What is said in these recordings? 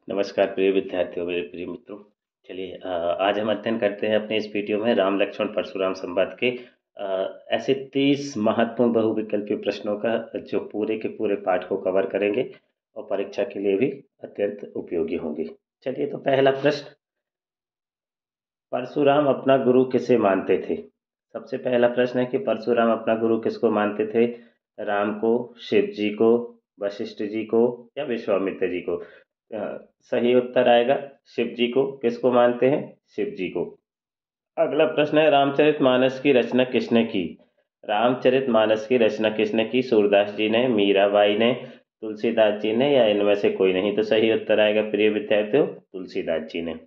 नमस्कार प्रिय विद्यार्थियों, मेरे प्रिय मित्रों। चलिए, आज हम अध्ययन करते हैं अपने इस वीडियो में राम लक्ष्मण परशुराम संवाद के ऐसे 30 महत्वपूर्ण बहुविकल्पीय प्रश्नों का जो पूरे के पूरे पाठ को कवर करेंगे और परीक्षा के लिए भी अत्यंत उपयोगी होंगे। चलिए, तो पहला प्रश्न, परशुराम अपना गुरु किसे मानते थे? सबसे पहला प्रश्न है कि परशुराम अपना गुरु किसको मानते थे? राम को, शिव जी को, वशिष्ठ जी को या विश्वामित्र जी को? सही उत्तर आएगा शिव जी को। किसको मानते हैं? शिव जी को। अगला प्रश्न है, रामचरितमानस की रचना किसने की? रामचरितमानस की रचना किसने की? सूरदास जी ने, मीराबाई ने, तुलसीदास जी ने या इनमें से कोई नहीं? तो सही उत्तर आएगा प्रिय विद्यार्थियों, तुलसीदास जी ने।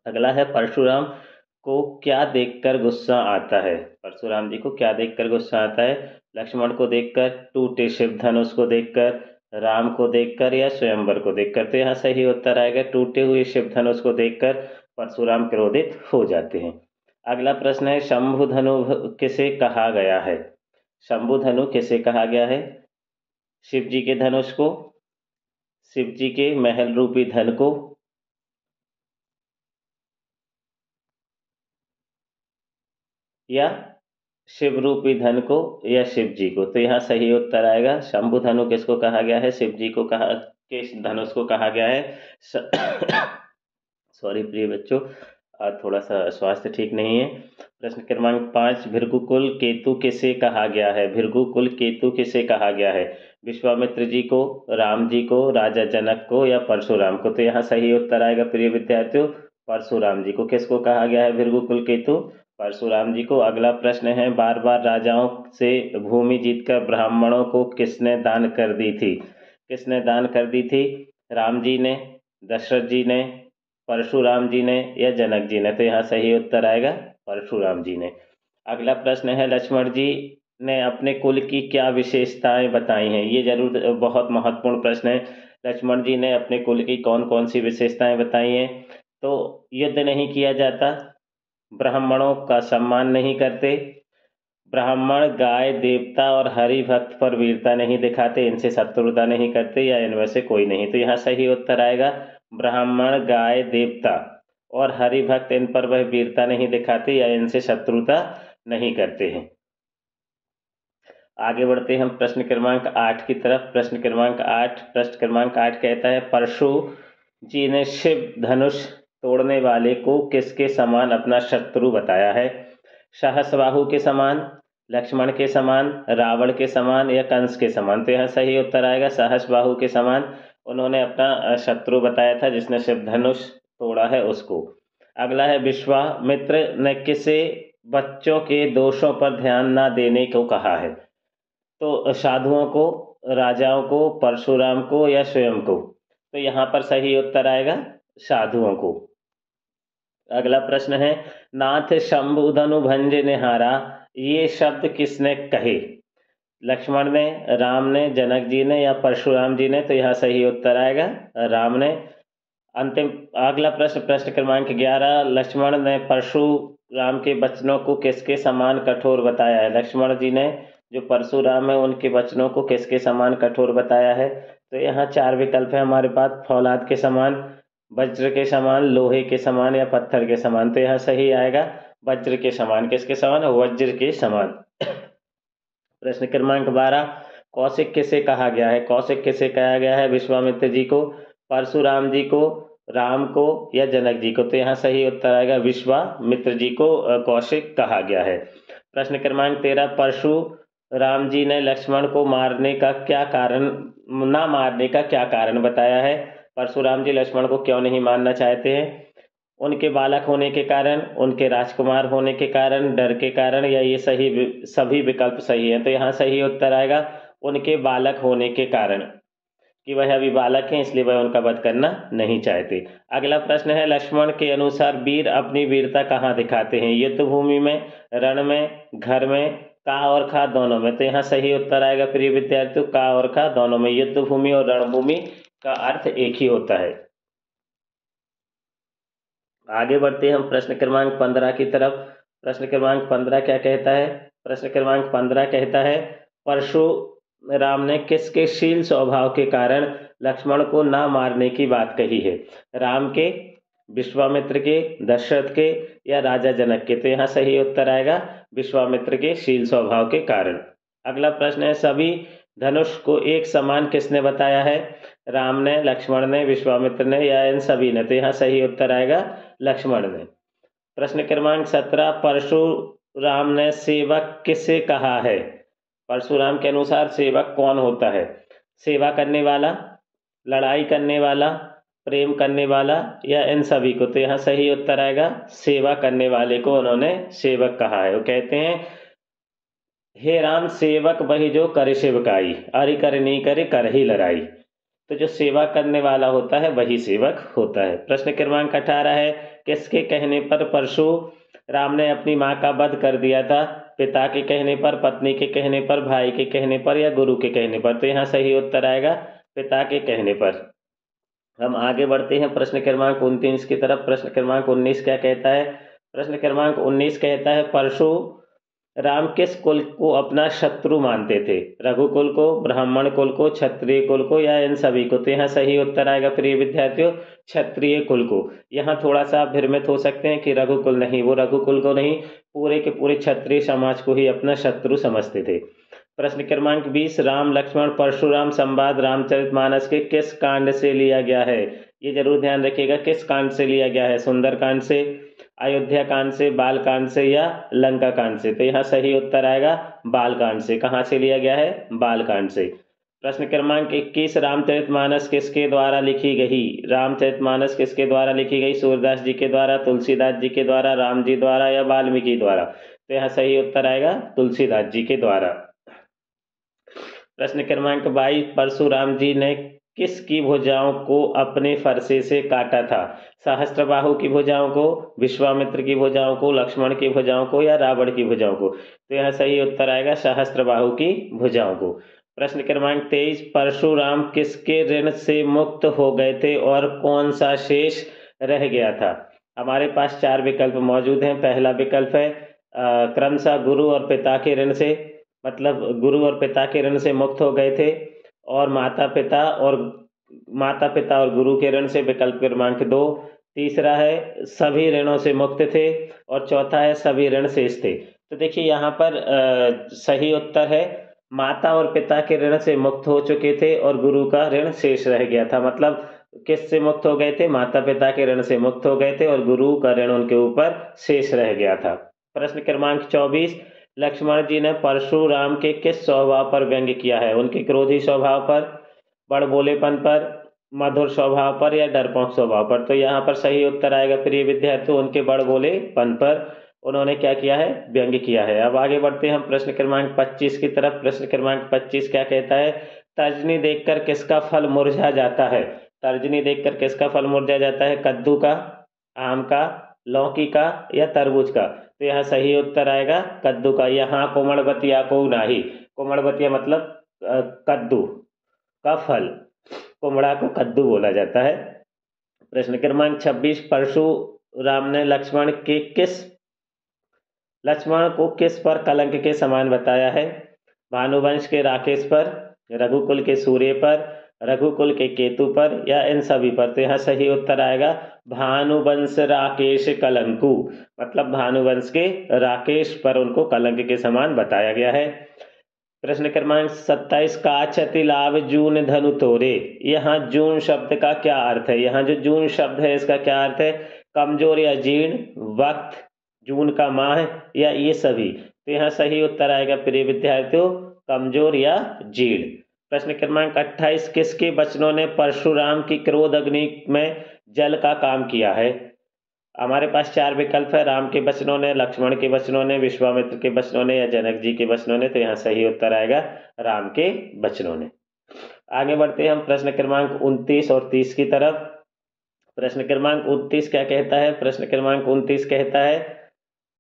अगला है, परशुराम को क्या देखकर गुस्सा आता है? परशुराम जी को क्या देखकर गुस्सा आता है? लक्ष्मण को देखकर, टूटे शिव धनुष को देखकर, राम को देखकर या स्वयंवर को देखकर? तो यहाँ सही उत्तर आएगा टूटे हुए शिव धनुष को देखकर परशुराम क्रोधित हो जाते हैं। अगला प्रश्न है, शंभु धनु किसे कहा गया है? शंभु धनु किसे कहा गया है? शिव जी के धनुष को, शिव जी के महल रूपी धन को, या शिव रूपी धन को या शिव जी को? तो यहाँ सही उत्तर आएगा शंभु धनु किसको कहा गया है? शिव जी को कहा, के धनुष को कहा गया है। सॉरी प्रिय बच्चों, थोड़ा सा स्वास्थ्य ठीक नहीं है। प्रश्न क्रमांक 5, भृगुकुल केतु किसे कहा गया है? भृगुकुल केतु किसे कहा गया है? विश्वामित्र जी को, राम जी को, राजा जनक को या परशुराम को? तो यहाँ सही उत्तर आएगा प्रिय विद्यार्थियों, परशुराम जी को। किसको कहा गया है भृगुकुल केतु? परशुराम जी को। अगला प्रश्न है, बार बार राजाओं से भूमि जीतकर ब्राह्मणों को किसने दान कर दी थी? किसने दान कर दी थी? राम जी ने, दशरथ जी ने, परशुराम जी ने या जनक जी ने? तो यहाँ सही उत्तर आएगा परशुराम जी ने। अगला प्रश्न है, लक्ष्मण जी ने अपने कुल की क्या विशेषताएं बताई हैं? ये जरूर बहुत महत्वपूर्ण प्रश्न है। लक्ष्मण जी ने अपने कुल की कौन कौन सी विशेषताएं बताई हैं? तो युद्ध नहीं किया जाता, ब्राह्मणों का सम्मान नहीं करते, ब्राह्मण गाय देवता और हरि भक्त पर वीरता नहीं दिखाते, इनसे शत्रुता नहीं करते या इनमें से कोई नहीं? तो यहाँ सही उत्तर आएगा ब्राह्मण गाय देवता और हरि भक्त इन पर वह वीरता नहीं दिखाते या इनसे शत्रुता नहीं करते हैं। आगे बढ़ते हैं हम प्रश्न क्रमांक 8 की तरफ। प्रश्न क्रमांक 8 कहता है, परशु जी ने शिव धनुष तोड़ने वाले को किसके समान अपना शत्रु बताया है? सहस्रबाहु के समान, लक्ष्मण के समान, रावण के समान या कंस के समान? तो यहाँ सही उत्तर आएगा सहस्रबाहु के समान। उन्होंने अपना शत्रु बताया था जिसने शिव धनुष तोड़ा है उसको। अगला है, विश्वामित्र ने किसे बच्चों के दोषों पर ध्यान न देने को कहा है? तो साधुओं को, राजाओं को, परशुराम को या स्वयं को? तो यहाँ पर सही उत्तर आएगा साधुओं को। अगला प्रश्न है, नाथ शंभु धनु भंज निहारा, ये शब्द किसने कहे? लक्ष्मण ने, राम ने, जनक जी ने या परशुराम जी ने? तो यहाँ सही उत्तर आएगा राम ने। अंतिम अगला प्रश्न क्रमांक 11, लक्ष्मण ने परशुराम के वचनों को किसके समान कठोर बताया है? लक्ष्मण जी ने जो परशुराम है उनके वचनों को किसके समान कठोर बताया है? तो यहाँ 4 विकल्प है हमारे पास, फौलाद के समान, वज्र के समान, लोहे के समान या पत्थर के समान? तो यहाँ सही आएगा वज्र के समान। किसके समान? वज्र के समान। प्रश्न क्रमांक 12, कौशिक किसे कहा गया है? कौशिक किसे कहा गया है? विश्वामित्र जी को, परशुराम जी को, राम को या जनक जी को? तो यहाँ सही उत्तर आएगा विश्वामित्र जी को कौशिक कहा गया है। प्रश्न क्रमांक 13, परशुराम जी ने लक्ष्मण को मारने का क्या कारण, ना मारने का क्या कारण बताया है? परशुराम जी लक्ष्मण को क्यों नहीं मारना चाहते हैं? उनके बालक होने के कारण, उनके राजकुमार होने के कारण, डर के कारण या ये सभी विकल्प सही है? तो यहाँ सही उत्तर आएगा उनके बालक होने के कारण, कि वह अभी बालक हैं इसलिए वह उनका वध करना नहीं चाहते। अगला प्रश्न है, लक्ष्मण के अनुसार वीर अपनी वीरता कहाँ दिखाते हैं? युद्ध भूमि में, रण में, घर में, का और खा दोनों में? तो यहाँ सही उत्तर आएगा प्रिय विद्यार्थियों का और खा दोनों में। युद्ध भूमि और रणभूमि का अर्थ एक ही होता है। आगे बढ़ते हैं हम प्रश्न क्रमांक 15 की तरफ। प्रश्न क्रमांक 15 क्या कहता है? प्रश्न क्रमांक 15 कहता है, परशु राम ने किसके शील स्वभाव के कारण लक्ष्मण को ना मारने की बात कही है? राम के, विश्वामित्र के, दशरथ के या राजा जनक के? तो यहाँ सही उत्तर आएगा विश्वामित्र के शील स्वभाव के कारण। अगला प्रश्न है, सभी धनुष को एक समान किसने बताया है? राम ने, लक्ष्मण ने, विश्वामित्र ने या इन सभी ने? तो यहाँ सही उत्तर आएगा लक्ष्मण ने। प्रश्न क्रमांक 17, परशुराम ने सेवक किसे कहा है? परशुराम के अनुसार सेवक कौन होता है? सेवा करने वाला, लड़ाई करने वाला, प्रेम करने वाला या इन सभी को? तो यहाँ सही उत्तर आएगा सेवा करने वाले को उन्होंने सेवक कहा है। वो कहते हैं, हे राम सेवक वही जो करे सेवकाई, अरि कर नहीं करे कर ही लड़ाई। तो जो सेवा करने वाला होता है वही सेवक होता है। प्रश्न क्रमांक 18 है, किसके कहने पर परशुराम ने अपनी मां का वध कर दिया था? पिता के कहने पर, पत्नी के कहने पर, भाई के कहने पर या गुरु के कहने पर? तो यहाँ सही उत्तर आएगा पिता के कहने पर। हम आगे बढ़ते हैं प्रश्न क्रमांक 29 की तरफ। प्रश्न क्रमांक 19 क्या कहता है? प्रश्न क्रमांक 19 कहता है, परशुराम किस कुल को अपना शत्रु मानते थे? रघुकुल को, ब्राह्मण कुल को, क्षत्रिय कुल को या इन सभी को? तो यहाँ सही उत्तर आएगा प्रिय विद्यार्थियों क्षत्रिय कुल को। यहाँ थोड़ा सा आप भ्रमित हो सकते हैं कि रघुकुल नहीं, वो रघुकुल को नहीं, पूरे के पूरे क्षत्रिय समाज को ही अपना शत्रु समझते थे। प्रश्न क्रमांक 20, राम लक्ष्मण परशुराम संवाद रामचरितमानस के किस कांड से लिया गया है? ये जरूर ध्यान रखिएगा, किस कांड से लिया गया है? सुंदर कांड से, अयोध्या कांड से, बाल कांड से या लंका कांड से? तो यहाँ सही उत्तर आएगा बाल कांड से। कहाँ से लिया गया है? बाल कांड से। प्रश्न क्रमांक 21, रामचरितमानस किसके द्वारा लिखी गई? रामचरितमानस किसके द्वारा लिखी गई? सूरदास जी के द्वारा, तुलसीदास जी के द्वारा, राम जी द्वारा या वाल्मीकि द्वारा? तो यहाँ सही उत्तर आएगा तुलसीदास जी के द्वारा। प्रश्न क्रमांक 22, परशुराम जी ने किसकी भुजाओं को अपने फरसे से काटा था? सहस्त्रबाहु की भुजाओं को, विश्वामित्र की भुजाओं को, लक्ष्मण की भुजाओं को या रावण की भुजाओं को? तो यहाँ सही उत्तर आएगा सहस्त्रबाहु की भुजाओं को। प्रश्न क्रमांक 23, परशुराम किसके ऋण से मुक्त हो गए थे और कौन सा शेष रह गया था? हमारे पास 4 विकल्प मौजूद हैं। पहला विकल्प है क्रमशः गुरु और पिता के ऋण से, मतलब गुरु और पिता के ऋण से मुक्त हो गए थे, और माता पिता और गुरु के ऋण से, विकल्प क्रमांक 2। तीसरा है सभी ऋणों से मुक्त थे, और चौथा है सभी ऋण शेष थे। तो देखिए यहाँ पर सही उत्तर है माता और पिता के ऋण से मुक्त हो चुके थे और गुरु का ऋण शेष रह गया था। मतलब किस से मुक्त हो गए थे? माता पिता के ऋण से मुक्त हो गए थे और गुरु का ऋण उनके ऊपर शेष रह गया था। प्रश्न क्रमांक 24, लक्ष्मण जी ने परशुराम के किस स्वभाव पर व्यंग्य किया है? उनके क्रोधी स्वभाव पर, बड़बोलेपन पर, मधुर स्वभाव पर या डरपोक स्वभाव पर? तो यहाँ पर सही उत्तर आएगा प्रिय विद्यार्थियों उनके बड़बोलेपन पर उन्होंने क्या किया है? व्यंग्य किया है। अब आगे बढ़ते हैं हम प्रश्न क्रमांक 25 की तरफ। प्रश्न क्रमांक 25 क्या कहता है? तर्जनी देखकर किसका फल मुरझा जाता है? तर्जनी देखकर किसका फल मुरझा जाता है? कद्दू का, आम का, लौकी का या तरबूज का? तो यहाँ सही उत्तर आएगा कद्दू का। यहाँ कोमलबतिया को नाही, कोमलबतिया मतलब कद्दू का फल, कोमड़ा को कद्दू बोला जाता है। प्रश्न क्रमांक 26, परशुराम ने लक्ष्मण को किस पर कलंक के समान बताया है? भानुवंश के राकेश पर, रघुकुल के सूर्य पर, रघुकुल के केतु पर या इन सभी पर? तो यहाँ सही उत्तर आएगा भानुवंश राकेश कलंकु, मतलब भानुवंश के राकेश पर उनको कलंक के समान बताया गया है। प्रश्न क्रमांक 27, काछति लाभ जून धनु तोरे। यहाँ जून शब्द का क्या अर्थ है? यहाँ जो जून शब्द है इसका क्या अर्थ है? कमजोर या जीर्ण, वक्त, जून का माह या ये सभी? तो यहाँ सही उत्तर आएगा प्रिय विद्यार्थियों कमजोर या जीर्ण। प्रश्न क्रमांक 28, किसके वचनों ने परशुराम की क्रोध अग्नि में जल का काम किया है? हमारे पास 4 विकल्प है, राम के वचनों ने, लक्ष्मण के वचनों ने, विश्वामित्र के वचनों ने या जनक जी के वचनों ने? तो यहाँ सही उत्तर आएगा राम के वचनों ने। आगे बढ़ते हैं हम प्रश्न क्रमांक 29 और 30 की तरफ। प्रश्न क्रमांक 29 क्या कहता है? प्रश्न क्रमांक 29 कहता है,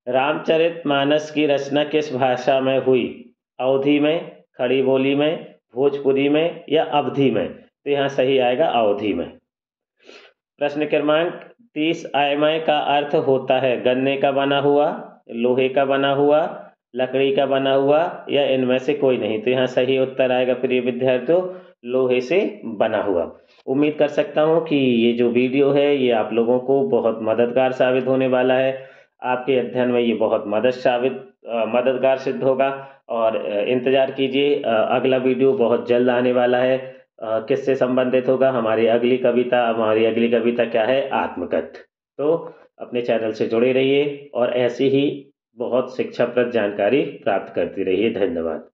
रामचरितमानस की रचना किस भाषा में हुई? अवधी में, खड़ी बोली में, भोजपुरी में या अवधी में? तो यहाँ सही आएगा अवधी में। प्रश्न क्रमांक 30, अयमय का अर्थ होता है गन्ने का बना हुआ, लोहे का बना हुआ, लकड़ी का बना हुआ या इनमें से कोई नहीं। तो यहाँ सही उत्तर आएगा प्रिय विद्यार्थियों, लोहे से बना हुआ। उम्मीद कर सकता हूँ कि ये जो वीडियो है ये आप लोगों को बहुत मददगार साबित होने वाला है। आपके अध्ययन में ये बहुत मददगार सिद्ध होगा। और इंतज़ार कीजिए, अगला वीडियो बहुत जल्द आने वाला है। किससे संबंधित होगा? हमारी अगली कविता क्या है? आत्मकथ। तो अपने चैनल से जुड़े रहिए और ऐसी ही बहुत शिक्षाप्रद जानकारी प्राप्त करते रहिए। धन्यवाद।